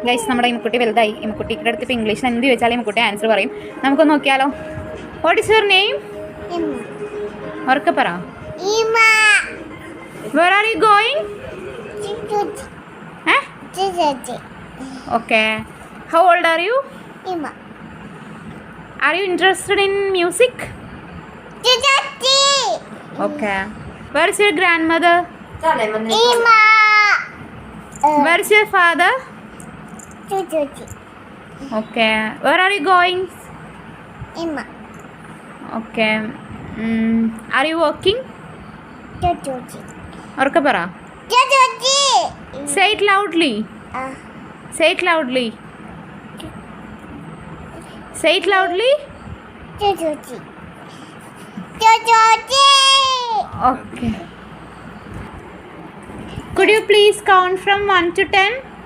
Guys, നമ്മുടെ ഇമ്മക്കുട്ടി വലുതായി. ഇമ്മക്കുട്ടിയുടെ അടുത്ത് ഇപ്പോൾ ഇംഗ്ലീഷിൽ എന്ത് ചോദിച്ചാലും ഇമ്മക്കുട്ടി ആൻസർ പറയും. നമുക്കൊന്ന് നോക്കിയാലോ. What is your name? ഉറക്കെ പറ. Where are you going? Okay. How old are you? Are you interested in music? Okay. Where is your grandmother? Where is your father? Okay. Where are you going? Okay. Are you working? ഉറക്കെ പറ. Say it loudly. Say it loudly. Say it loudly. Okay. Could you please count from 1 to 10?